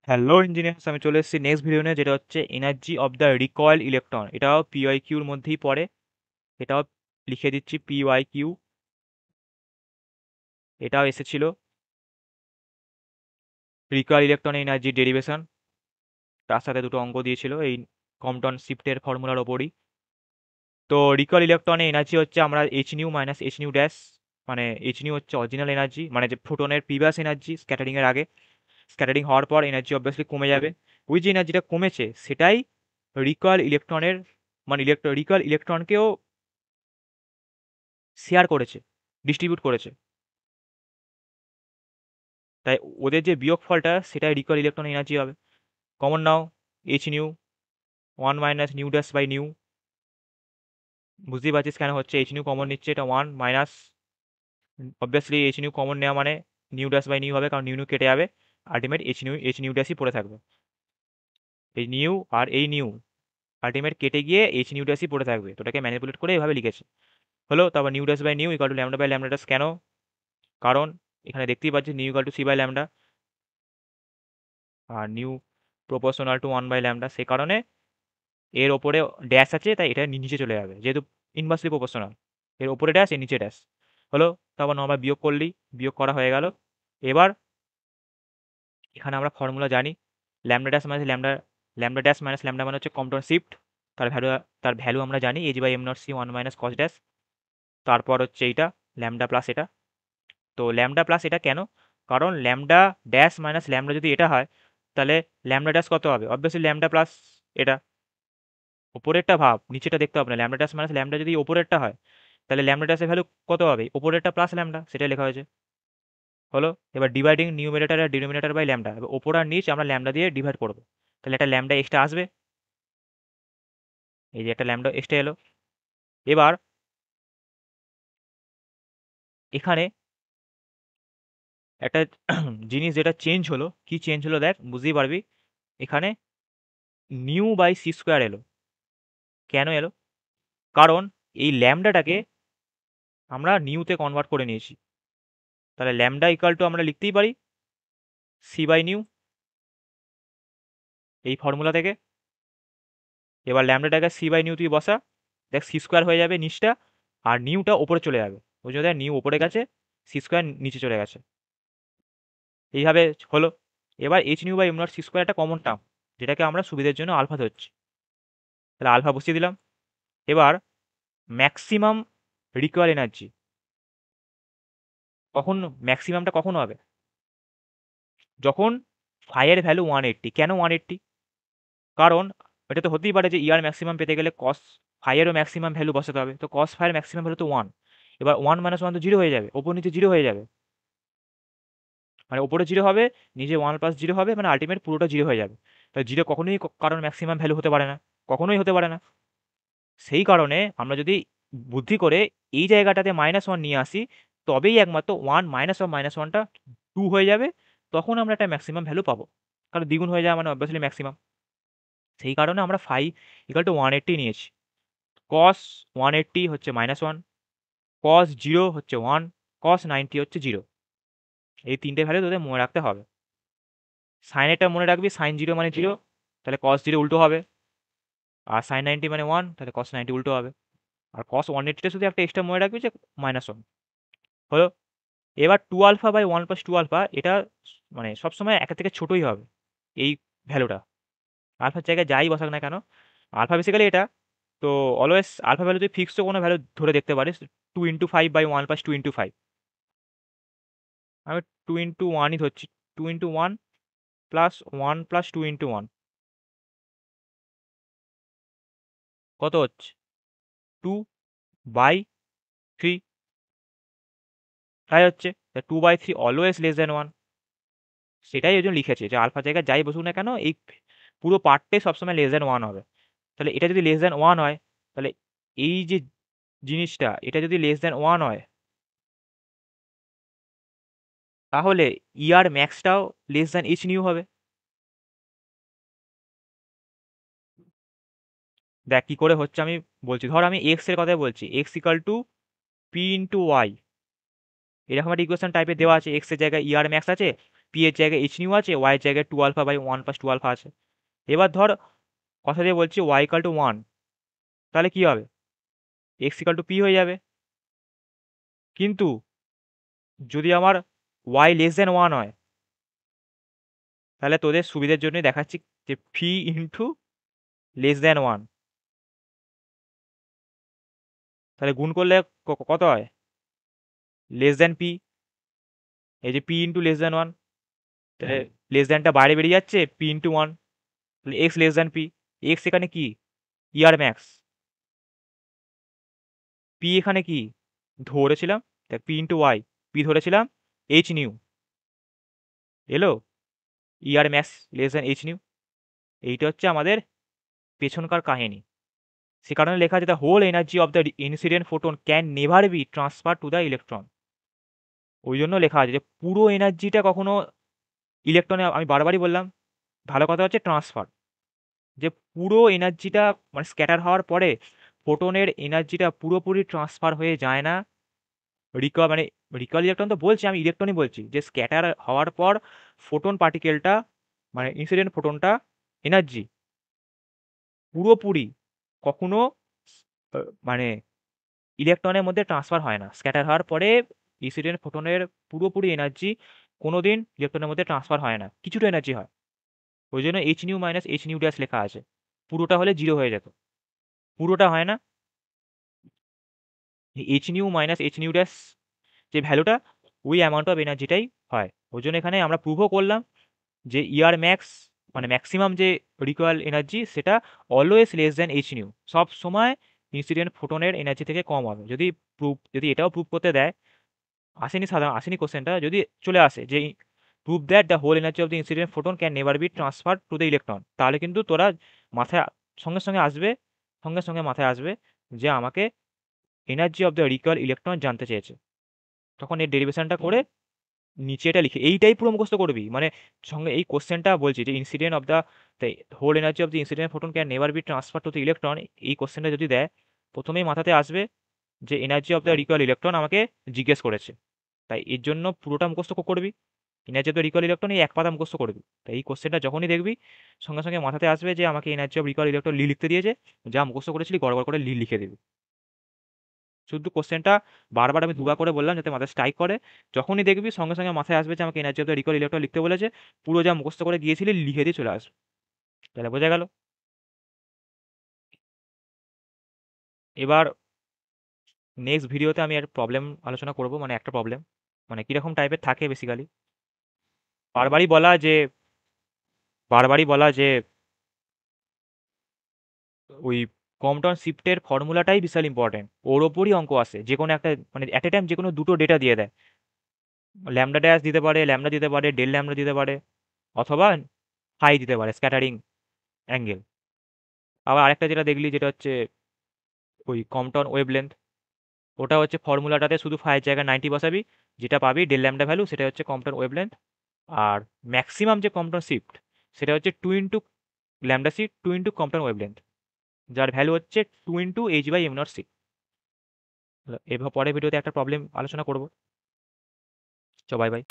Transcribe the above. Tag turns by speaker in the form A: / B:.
A: Hello engineers, আমি চলে এসেছি নেক্সট ভিডিও নিয়ে, যেটা হচ্ছে energy of the recoil electron. এটাও পিওয়াই কিউর মধ্যেই পড়ে। এটাও লিখে দিচ্ছি পিওয়াই কিউ। এটাও এসেছিল রিকয়েল ইলেকট্রন এনার্জি ডেরিভেশন, তার সাথে দুটো অঙ্ক দিয়েছিল এই কম্পটন শিফটের ফর্মুলার ওপরই। তো রিকয়েল ইলেকট্রনে এনার্জি হচ্ছে আমরা H new minus H new dash, মানে এইচ নিউ হচ্ছে অরিজিনাল এনার্জি, মানে যে ফোটনের প্রিভিয়াস এনার্জি স্ক্যাটারিং এর আগে। স্ক্যাটারিং হওয়ার পর এনার্জি অবভিয়াসলি কমে যাবে। ওই যে এনার্জিটা কমেছে সেটাই রিকয়েল ইলেকট্রনের, মানে রিকয়েল ইলেকট্রনকেও শেয়ার করেছে, ডিস্ট্রিবিউট করেছে। তাই ওদের যে বিয়োগফলটা সেটাই রিকয়েল ইলেকট্রন এনার্জি হবে। Common now H nu, one minus nu dash by nu. বুঝতেই পারছিস কেন হচ্ছে, এইচ নিউ কমন নিচ্ছে, এটা one minus, obviously H nu common নেওয়া মানে নিউ ড্যাশ বাই নিউ হবে, কারণ নিউ নিউ কেটে যাবে। আলটিমেট এইচ নিউ ড্যাশই পড়ে থাকবে। এই নিউ আর এই নিউ আলটিমেট কেটে গিয়ে এইচ নিউ ড্যাশই পড়ে থাকবে। তো ওটাকে ম্যানিপুলেট করে এভাবে লিখেছে। হলো, তারপর nu dash by nu equal to lambda by lambda dash. কেন? কারণ এখানে দেখতেই পাচ্ছি nu equal to C by lambda, আর nu proportional to one by lambda. সে কারণে এর ওপরে ড্যাশ আছে, তাই এটা নিচে চলে যাবে, যেহেতু ইনভার্সলি প্রপোর্শনাল। এর ওপরে ড্যাশ, এর নিচে ড্যাশ। হলো, তারপর নর্মাল বিয়োগ করলেই, বিয়োগ করা হয়ে গেল। এবার এখানে আমরা ফর্মুলা জানি, lambda dash minus lambda, lambda dash minus lambda মানে হচ্ছে কম্পটন শিফট। তার ভ্যালু আমরা জানি H by M not C one minus cos dash. তারপর হচ্ছে এইটা ল্যামডা প্লাস এটা। তো ল্যামডা প্লাস এটা কেন? কারণ ল্যামডা ড্যাশ মাইনাস ল্যামডা যদি এটা হয়, তাহলে ল্যামডা ড্যাশ কত হবে? অবভিয়াসলি ল্যামডা প্লাস এটা। ওপরেরটা ভাব, নিচেটা দেখতে হবে না। ল্যামডা ড্যাশ মাইনাস ল্যামডা যদি ওপরেরটা হয়, তাহলে ল্যামডা ড্যাশের ভ্যালু কত হবে? ওপরেরটা প্লাস ল্যামডা, সেটাই লেখা হয়েছে। হলো, এবার ডিভাইডিং নিউমিনেটর আর ডিনোমিনেটর বাই ল্যামডা। এবার ওপর আর নিচ আমরা ল্যামডা দিয়ে ডিভাইড করবো, তাহলে একটা ল্যামডা এক্সট্রা আসবে। এই যে একটা ল্যামডা এক্সট্রা এলো। এবার এখানে একটা জিনিস যেটা চেঞ্জ হলো, কি চেঞ্জ হলো দেখ, বুঝতেই পারবি। এখানে নিউ বাই সি স্কোয়ার এলো। কেন এলো? কারণ এই ল্যামডাটাকে আমরা নিউতে কনভার্ট করে নিয়েছি। তাহলে ল্যামডা ইকাল টু আমরা লিখতেই পারি সি বাই নিউ, এই ফর্মুলা থেকে। এবার ল্যামডাটাকে সি বাই নিউ তুই বসা, দেখ সি স্কোয়ার হয়ে যাবে নিচটা, আর নিউটা ওপরে চলে যাবে। ওই জন্য দেখ নিউ ওপরে গেছে, সি স্কোয়ার নিচে চলে গেছে। এইভাবে হলো। এবার H nu by M not C square একটা কমন টার্ম, যেটাকে আমরা সুবিধার জন্য আলফা ধরছি। তাহলে আলফা বসিয়ে দিলাম। এবার ম্যাক্সিমাম রিকোয়ার এনার্জি কখন, ম্যাক্সিমামটা কখন হবে? যখন ফাইয়ের ভ্যালু 180। কেন 180? কারণ এটা তো হতেই পারে যে ইয়ার ম্যাক্সিমাম পেতে গেলে কস ফাইয়েরও ম্যাক্সিমাম ভ্যালু বসাতে হবে। তো কস ফাইয়ের ম্যাক্সিমাম ভ্যালু তো 1। এবার 1 মাইনাস 1 তো 0 হয়ে যাবে, ওপর নিচে 0 হয়ে যাবে। মানে ওপরে 0 হবে, নিচে 1 প্লাস 0 হবে, মানে আলটিমেট পুরোটা 0 হয়ে যাবে। তাই 0 কখনোই কারণ ম্যাক্সিমাম ভ্যালু হতে পারে না, কখনোই হতে পারে না। সেই কারণে আমরা যদি বুদ্ধি করে এই জায়গাটাতে -1 নিয়ে আসি, তবেই একমাত্র 1 মাইনাস অফ -1টা 2 হয়ে যাবে। তখন আমরা একটা ম্যাক্সিমাম ভ্যালু পাবো, কারণ দ্বিগুণ হয়ে যাওয়া মানে অবভিয়াসলি ম্যাক্সিমাম। সেই কারণে আমরা ফাই ইকাল টু 180 নিয়েছি। কস 180 হচ্ছে -1, কস 0 হচ্ছে 1, কস 90 হচ্ছে 0। এই তিনটে ভ্যালু তোদের মনে রাখতে হবে। সাইনেরটা মনে রাখবি, সাইন 0 মানে 0, তাহলে কস 0 উল্টো হবে। আর সাইন 90 মানে 1, তাহলে কস 90 উল্টো হবে। আর কস 180টা শুধু একটা এক্সট্রা মনে রাখবি যে -1। হলো, এবার 2 আলফা বাই 1 প্লাস 2 আলফা, এটা মানে সবসময় একের থেকে ছোটোই হবে এই ভ্যালুটা, আলফার জায়গায় যাই বসাক না কেন। আলফা বেসিক্যালি এটা, তো অলওয়েজ আলফা ভ্যালু তুই ফিক্সড কোনো ভ্যালু ধরে দেখতে পারিস। 2 × 5/1 + 2 × 5। আমি 2 × 1ই ধরছি। 2 × 1 প্লাস 1 প্লাস 2 × 1 কত হচ্ছে? 2/3। তাই হচ্ছে 2/3 অলওয়েজ লেস দেন 1। সেটাই ওই জন্য লিখেছে যে আলফা জায়গায় যাই বসুক না কেন, এই পুরো পার্টটাই সবসময় লেস দেন 1 হবে। তাহলে এটা যদি লেস দেন 1 হয়, তাহলে এই যে জিনিসটা, এটা যদি লেস দেন 1 হয়, তাহলে ইয়ার ম্যাক্সটাও লেস দেন এইচ নিউ হবে। দেখ কি করে হচ্ছে আমি বলছি। ধর আমি এক্স এর কথাই বলছি, X equal to P into Y. এরকম একটা ইকুয়েশন টাইপের দেওয়া আছে, এক্স এর জায়গায় ইয়ার ম্যাক্স আছে, পি এর জায়গায় এইচ নিউ আছে, ওয়াই এর জায়গায় 2 আলফা বাই 1 প্লাস 2 আলফা আছে। এবার ধর কথা দিয়ে বলছি ওয়াই ইকাল টু 1, তাহলে কি হবে, এক্স ইকাল টু পি হয়ে যাবে। কিন্তু যদি আমার ওয়াই লেস দেন 1 হয়, তাহলে তোদের সুবিধার জন্যই দেখাচ্ছি যে পি ইন্টু লেস দেন 1, তাহলে গুণ করলে কত হয়, লেস দেন পি। এই যে পি ইন্টু লেস দেন 1, তাহলে লেস দেনটা বাইরে বেরিয়ে যাচ্ছে, পি ইন্টু 1, তাহলে X less than P. X এখানে কি, ইয়ার ম্যাক্স। পি এখানে কি ধরেছিলাম, দেখ পি ইন্টু ওয়াই, পি ধরেছিলাম এইচ নিউ, এলো ইয়ার max less than H nu. এইটা হচ্ছে আমাদের পেছনকার কাহিনী। সে কারণে লেখা আছে the whole energy of the incident photon can never be transfer to the electron. ওই জন্য লেখা আছে যে পুরো এনার্জিটা কখনো ইলেকট্রনে, আমি বারবারই বললাম, ভালো কথা হচ্ছে ট্রান্সফার, যে পুরো এনার্জিটা মানে স্ক্যাটার হওয়ার পরে ফোটনের এনার্জিটা পুরোপুরি ট্রান্সফার হয়ে যায় না। মানে রিকল ইলেকট্রন তো বলছি, আমি ইলেকট্রনই বলছি, যে স্ক্যাটার হওয়ার পর ফোটন পার্টিকেলটা মানে ইনসিডেন্ট ফোটনটা এনার্জি পুরোপুরি কখনো মানে ইলেকট্রনের মধ্যে ট্রান্সফার হয় না। স্ক্যাটার হওয়ার পরে ইনসিডেন্ট ফোটনের পুরোপুরি এনার্জি কোনোদিন ইলেকট্রনের মধ্যে ট্রান্সফার হয় না, কিছুটা এনার্জি হয়। ওই জন্য H new minus H new dash লেখা আছে, পুরোটা হলে জিরো হয়ে যেত, পুরোটা হয় না। H new minus H new dash যে ভ্যালুটা, ওই অ্যামাউন্ট অফ এনার্জিটাই হয়। ওই জন্য এখানে আমরা প্রুভও করলাম যে ইয়ার ম্যাক্স মানে ম্যাক্সিমাম যে রিকোয়াল এনার্জি সেটা always less than H new, সব সময় ইনসিডেন্ট ফোটনের এনার্জি থেকে কম হবে। যদি এটাও প্রুভ করতে দেয়, আসেনি কোশ্চেনটা, যদি চলে আসে যে prove that the whole energy of the incident photon can never be transfer to the electron, তাহলে কিন্তু তোরা মাথায় সঙ্গে সঙ্গে মাথায় আসবে যে আমাকে energy of the recoil electron জানতে চেয়েছে। তখন এর ডেরিভেশনটা করে নিচে এটা লিখে এইটাই পুরো মুখস্থ করবি, মানে সঙ্গে এই কোশ্চেনটা বলছি যে incident of the whole energy of the incident photon can never be transfer to the electron, এই কোশ্চেনটা যদি দেয় প্রথমেই মাথাতে আসবে যে energy of the recoil electron আমাকে জিজ্ঞেস করেছে, তাই এর জন্য পুরোটা মুখস্থ করবি। Energy of the recoil electron এই এক পাতা মুখস্থ করবি। তাই এই কোশ্চেনটা যখনই দেখবি সঙ্গে সঙ্গে মাথাতে আসবে যে আমাকে এনার্জি অফ রিকল ইলেকট্রন লিখতে দিয়েছে, যা মুখস্থ করেছিলি গড় করে লিখে দিবি। শুধু কোশ্চেনটা বারবার আমি দুবার করে বললাম যাতে মাথায় স্ট্রাইক করে, যখনই দেখবি সঙ্গে সঙ্গে মাথায় আসবে যে আমাকে energy of the recoil electron লিখতে বলেছে, পুরো যা মুখস্থ করে গিয়েছিলি লিখে দিয়ে চলে আসবে। তাহলে বোঝা গেল। এবার নেক্সট ভিডিওতে আমি একটা প্রবলেম আলোচনা করব, মানে একটা প্রবলেম মানে কিরকম টাইপের থাকে বেসিক্যালি। বারবারই বলা যে ওই কম্পটাউন শিফটের ফর্মুলাটাই বিশাল ইম্পর্টেন্ট, ওর ওপরই অঙ্ক আসে, যে কোনো একটা মানে অ্যাট এ টাইম যে কোনো দুটো ডেটা দিয়ে দেয়, ল্যামডা ড্যাশ দিতে পারে, ল্যামডা দিতে পারে, ডেল ল্যামডা দিতে পারে, অথবা ফাই দিতে পারে স্ক্যাটারিং অ্যাঙ্গেল। আবার আরেকটা যেটা দেখলি যেটা হচ্ছে ওই কম্পটাউন ওয়েভলেন্থ, ওটা হচ্ছে ফর্মুলাটাতে শুধু ফাইয়ের জায়গায় 90 বসাবি, যেটা পাবি ডেল ল্যামডা ভ্যালু সেটা হচ্ছে কম্পটাউন ওয়েভলেন্থ। আর ম্যাক্সিমাম যে কম্পটাউন শিফট সেটা হচ্ছে 2 into lambda C 2 into Compton wavelength, যার ভ্যালু হচ্ছে 2 into H by M not C. এবার পরের ভিডিওতে একটা প্রবলেম আলোচনা করবো। Bye by.